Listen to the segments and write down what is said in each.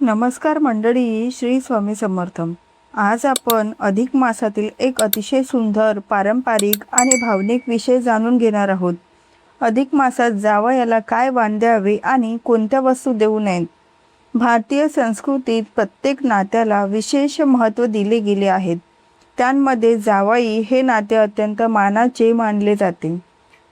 नमस्कार मंडळी, श्री स्वामी समर्थ. आज आपण अधिक मासातील एक अतिशय सुंदर पारंपरिक आणि भावनिक विषय जाणून घेणार आहोत. अधिक मासात जावयाला काय वाण द्यावे आणि कोणत्या वस्तू देऊ नयेत. भारतीय संस्कृतीत प्रत्येक नात्याला विशेष महत्त्व दिले गेले आहे. त्यांमध्ये जावई हे नाते अत्यंत मानाचे मानले जाते.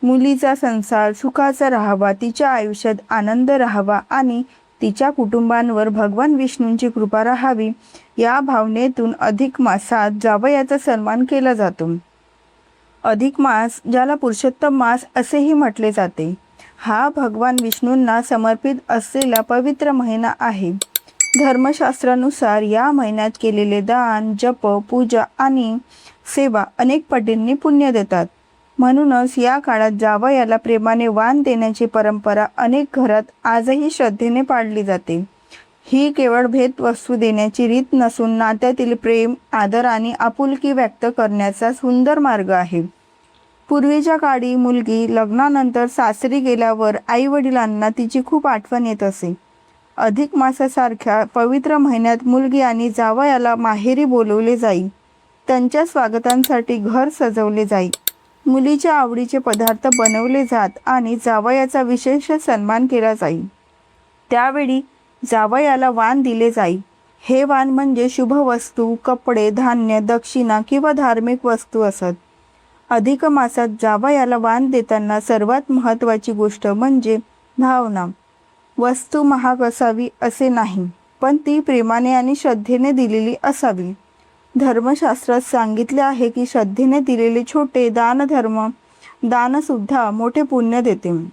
मुलीचा संसार सुखाचा राहावा, तिच्या आयुष्यात आनंद राहावा आणि तिच्या कुटुंबांवर भगवान विष्णूंची कृपा राहावी, या भावनेतून अधिक मासात जावयाचा सन्मान केला जातो. अधिक मास, ज्याला पुरुषोत्तम मास असेही म्हटले जाते, हा भगवान विष्णूंना समर्पित असलेला पवित्र महिना आहे. धर्मशास्त्रानुसार या महिन्यात केलेले दान, जप, पूजा आणि सेवा अनेक पटींनी पुण्य देतात. म्हणूनच या काळात जावयाला प्रेमाने वाण देण्याची परंपरा अनेक घरात आजही श्रद्धेने पाळली जाते. ही केवळ भेटवस्तू देण्याची रीत नसून नात्यातील प्रेम, आदर आणि आपुलकी व्यक्त करण्याचा सुंदर मार्ग आहे. पूर्वीच्या काळी मुलगी लग्नानंतर सासरी गेल्यावर आई-वडिलांना तिची खूप आठवण येत असे. अधिक मासासारख्या पवित्र महिन्यात मुलगी आणि जावयाला माहेरी बोलवले जाई. त्यांच्या स्वागतांसाठी घर सजवले जाई. मुलीच्या आवडीचे पदार्थ बनवले जात आणि जावयाचा विशेष सन्मान केला जाई. त्यावेळी जावयाला वाण दिले जाई. हे वाण म्हणजे शुभ वस्तू, कपडे, धान्य, दक्षिणा किंवा धार्मिक वस्तू असत. अधिक मासात जावयाला वाण देताना सर्वात महत्त्वाची गोष्ट म्हणजे भावना. वस्तू महाग असावी असे नाही, पण ती प्रेमाने आणि श्रद्धेने दिलेली असावी. धर्मशास्त्रात सांगितले आहे की श्रद्धेने दिलेले छोटे दानसुद्धा मोठे पुण्य देते.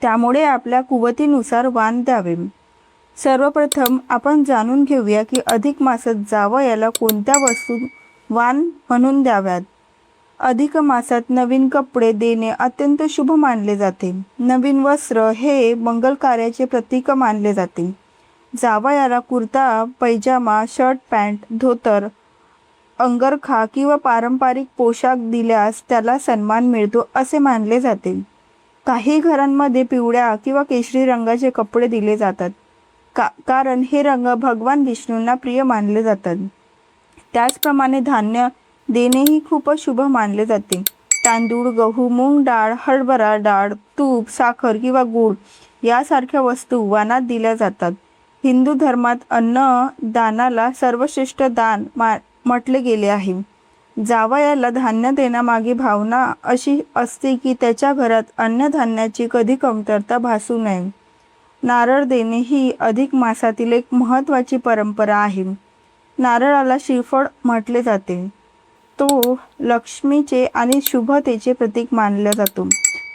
त्यामुळे आपल्या कुवतीनुसार वाण द्यावे. सर्वप्रथम आपण जाणून घेऊया की अधिक मासात जावयाला कोणत्या वस्तू वाण म्हणून द्याव्यात. अधिक मासात नवीन कपडे देणे अत्यंत शुभ मानले जाते. नवीन वस्त्र हे मंगल कार्याचे प्रतीक मानले जाते. जावयाला कुर्ता, पैजामा, शर्ट, पॅन्ट, धोतर, अंगरखा किंवा पारंपरिक पोशाख दिल्यास त्याला सन्मान मिळतो असे मानले जाते. काही घरांमध्ये पिवळ्या किंवा केशरी रंगाचे कपडे दिले जातात, कारण हे रंग भगवान विष्णूंना प्रिय मानले जातात. त्याचप्रमाणे धान्य देणेही खूप शुभ मानले जाते. तांदूळ, गहू, मूग डाळ, हरभरा डाळ, तूप, साखर किंवा गूळ यासारख्या वस्तू वाणात दिल्या जातात. हिंदू धर्मात अन्नदानाला सर्वश्रेष्ठ दान म्हटले गेले आहे. जावयाला धान्य देण्यामागे भावना अशी असते की त्याच्या घरात अन्नधान्याची कधी कमतरता भासू नये. नारळ देणे ही अधिक मासातील एक महत्त्वाची परंपरा आहे. नारळाला श्रीफळ म्हटले जाते. तो लक्ष्मीचे आणि शुभतेचे प्रतीक मानला जातो.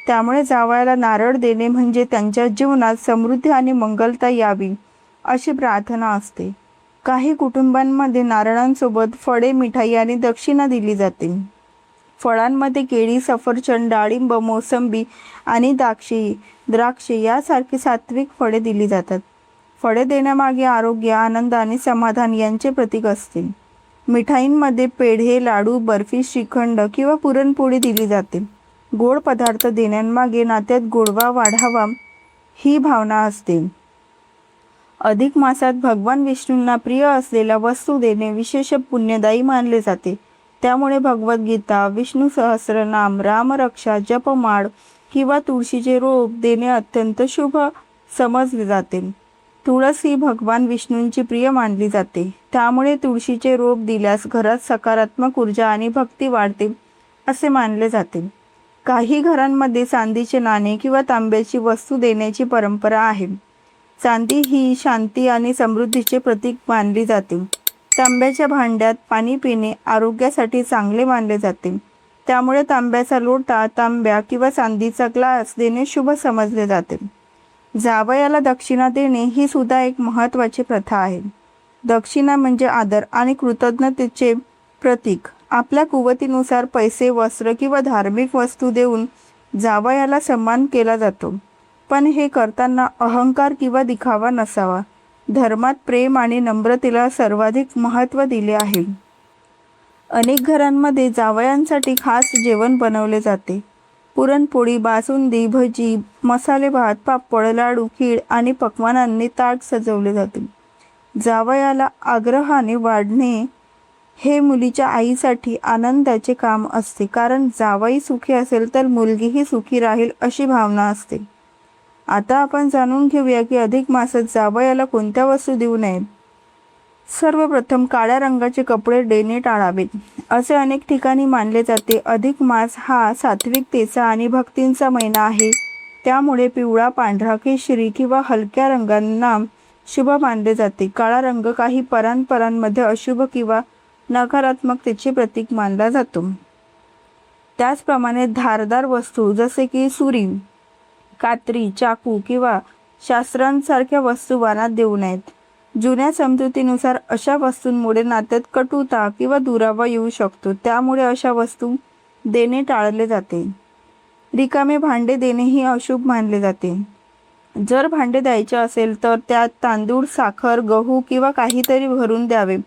त्यामुळे जावयाला नारळ देणे म्हणजे त्यांच्या जीवनात समृद्धी आणि मंगलता यावी अशी प्रार्थना असते. काही कुटुंबांमध्ये नारळांसोबत फळे, मिठाई आणि दक्षिणा दिली जाते. फळांमध्ये केळी, सफरचंद, डाळिंब, मोसंबी आणि द्राक्षे यासारखी सात्विक फळे दिली जातात. फळे देण्यामागे आरोग्य, आनंद आणि समाधान यांचे प्रतीक असते. मिठाईंमध्ये पेढे, लाडू, बर्फी, श्रीखंड किंवा पुरणपोळी दिली जाते. गोड पदार्थ देण्यामागे नात्यात गोडवा वाढावा ही भावना असते. अधिक मासात भगवान विष्णूंना प्रिय असलेल्या वस्तू देणे विशेष पुण्यदायी मानले जाते. त्यामुळे भगवद्गीता, विष्णू सहस्रनाम, रामरक्षा, जपमाळ किंवा तुळशीचे रोप देणे अत्यंत शुभ समजले जाते. तुळस ही भगवान विष्णूंची प्रिय मानली जाते. त्यामुळे तुळशीचे रोप दिल्यास घरात सकारात्मक ऊर्जा आणि भक्ती वाढते असे मानले जाते. काही घरांमध्ये चांदीचे नाणे किंवा तांब्याची वस्तू देण्याची परंपरा आहे. चांदी ही शांती आणि समृद्धीचे प्रतीक मानली जाते. तांब्याच्या भांड्यात पाणी पिणे आरोग्यासाठी चांगले मानले जाते. त्यामुळे तांब्याचा लोटा, तांब्या किंवा चांदीचा ग्लास देणे शुभ समजले जाते. जावयाला दक्षिणा देणे ही सुद्धा एक महत्त्वाची प्रथा आहे. दक्षिणा म्हणजे आदर आणि कृतज्ञतेचे प्रतीक. आपल्या कुवतीनुसार पैसे, वस्त्र किंवा धार्मिक वस्तू देऊन जावयाला सन्मान केला जातो. पण हे करताना अहंकार किंवा दिखावा नसावा. धर्मात प्रेम आणि नम्रतेला सर्वाधिक महत्त्व दिले आहे. अनेक घरांमध्ये जावयांसाठी खास जेवण बनवले जाते. पुरणपोळी, बासुंदी, भजी, मसाले भात, पापड, लाडू, खीर आणि पक्वान्नांनी ताट सजवले जाते. जावयाला आग्रहाने वाढणे हे मुलीच्या आईसाठी आनंदाचे काम असते, कारण जावई सुखी असेल तर मुलगीही सुखी राहील अशी भावना असते. आता आपण जाणून घेऊया की अधिक मासात जावयाला कोणत्या वस्तू देऊ नयेत. सर्वप्रथम काळ्या रंगाचे कपडे देणे टाळावेत. असे अनेक ठिकाणी मानले जाते. अधिक मास हा सात्विकतेचा आणि भक्तींचा महिना आहे. त्यामुळे पिवळा, पांढरा, केशरी किंवा हलक्या रंगांना शुभ मानले जाते. काळा रंग काही परंपरांमध्ये अशुभ किंवा नकारात्मकतेचे प्रतीक मानला जातो. त्याचप्रमाणे धारदार वस्तू जसे की सुरी, कात्री, चाकू किंवा शस्त्रांसारख्या वस्तू वाणात देऊ नयेत. जुन्या समजुतीनुसार अशा वस्तूंमुळे नात्यात कटुता किंवा दुरावा येऊ शकतो. त्यामुळे अशा वस्तू देणे टाळले जाते. रिकामे भांडे देणेही अशुभ मानले जाते. जर भांडे द्यायचे असेल तर त्यात तांदूळ, साखर, गहू किंवा काहीतरी भरून द्यावे.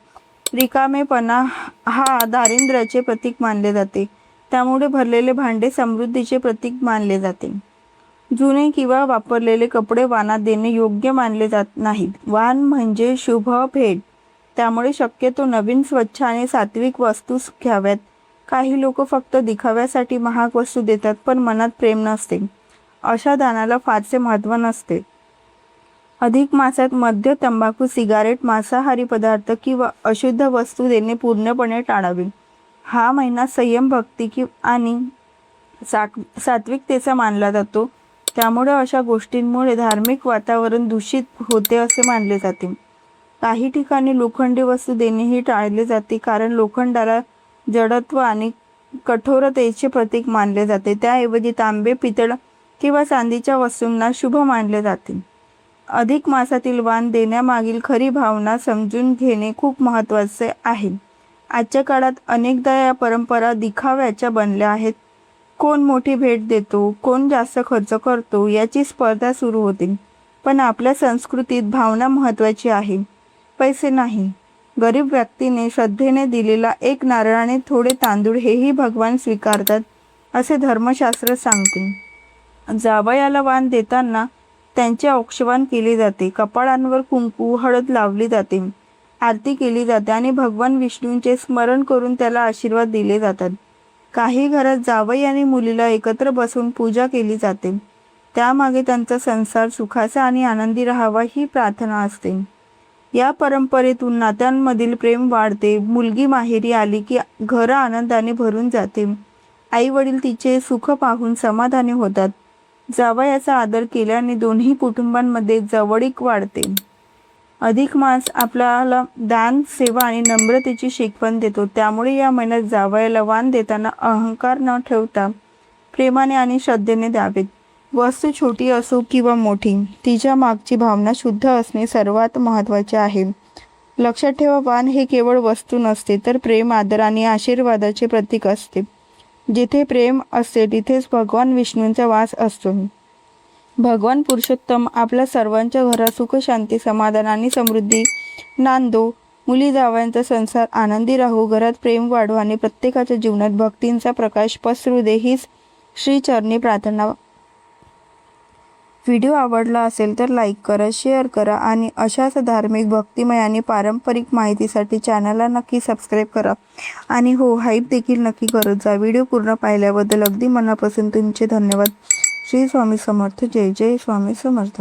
रिकामेपणा हा दारिद्र्याचे प्रतीक मानले जाते. त्यामुळे भरलेले भांडे समृद्धीचे प्रतीक मानले जाते. जुने किंवा वापरलेले कपडे वाणात देणे योग्य मानले जात नाहीत. वाण म्हणजे शुभ भेट, त्यामुळे शक्यतो नवीन, स्वच्छ आणि सात्विक वस्तू घ्याव्यात. काही लोक फक्त दिखाव्यासाठी महाग वस्तू देतात, पण मनात प्रेम नसते. अशा दानाला फारसे महत्त्व नसते. अधिक मासात मद्य, तंबाखू, सिगारेट, मांसाहारी पदार्थ किंवा अशुद्ध वस्तू देणे पूर्णपणे टाळावे. हा महिना संयम, भक्ती आणि सात्विकतेचा मानला जातो. त्यामुळे अशा गोष्टींमुळे धार्मिक वातावरण दूषित होते असे मानले जाते. काही ठिकाणी लोखंडी वस्तू देणेही टाळले जाते, कारण लोखंडाला जडत्व आणि कठोरतेचे प्रतीक मानले जाते. त्याऐवजी तांबे, पितळ किंवा चांदीच्या वस्तूंना शुभ मानले जाते. अधिक मासातील वाण देण्यामागील खरी भावना समजून घेणे खूप महत्त्वाचे आहे. आजच्या काळात अनेकदा या परंपरा दिखाव्याच्या बनल्या आहेत. कोण मोठी भेट देतो, कोण जास्त खर्च करतो याची स्पर्धा सुरू होते. पण आपल्या संस्कृतीत भावना महत्त्वाची आहे, पैसे नाही. गरीब व्यक्तीने श्रद्धेने दिलेला एक नारळ आणि थोडे तांदूळ हेही भगवान स्वीकारतात असे धर्मशास्त्र सांगते. जावयाला वाण देताना त्यांचे औक्षवान केले जाते. कपाळांवर कुंकू, हळद लावली जाते, आरती केली जाते आणि भगवान विष्णूंचे स्मरण करून त्याला आशीर्वाद दिले जातात. काही घरात जावई आणि मुलीला एकत्र बसून पूजा केली जाते. त्यामागे त्यांचा संसार सुखाचा आणि आनंदी राहावा ही प्रार्थना असते. या परंपरेतून नात्यांमधील प्रेम वाढते. मुलगी माहेरी आली की घर आनंदाने भरून जाते. आई वडील तिचे सुख पाहून समाधानी होतात. जावयाचा आदर केल्याने दोन्ही कुटुंबांमध्ये जवळीक वाढते. अधिक मास आपल्याला दान, सेवा आणि नम्रतेची शिकवण देतो. त्यामुळे या महिन्यात जावयाला वाण देताना अहंकार न ठेवता प्रेमाने आणि श्रद्धेने द्यावेत. वस्तू छोटी असो किंवा मोठी, तिच्या मागची भावना शुद्ध असणे सर्वात महत्त्वाचे आहे. लक्षात ठेवा, वाण हे केवळ वस्तू नसते, तर प्रेम, आदर आणि आशीर्वादाचे प्रतीक असते. जिथे प्रेम असते तिथेच भगवान विष्णूंचा वास असतो. भगवान पुरुषोत्तम आपल्या सर्वांच्या घरात सुख, शांती, समाधान आणि समृद्धी नांदो. मुली जावयांचा संसार आनंदी राहू, घरात प्रेम वाढो आणि प्रत्येकाच्या जीवनात भक्तींचा प्रकाश पसरू दे हीच श्रीचरणी प्रार्थना. व्हिडिओ आवडला असेल तर लाईक करा, शेअर करा आणि अशाच धार्मिक, भक्तिमय आणि पारंपरिक माहितीसाठी चॅनलला नक्की सबस्क्राईब करा. आणि हो, हाईप देखील नक्की करत जा. व्हिडिओ पूर्ण पाहिल्याबद्दल अगदी मनापासून तुमचे धन्यवाद. श्री स्वामी समर्थ. जय जय स्वामी समर्थ.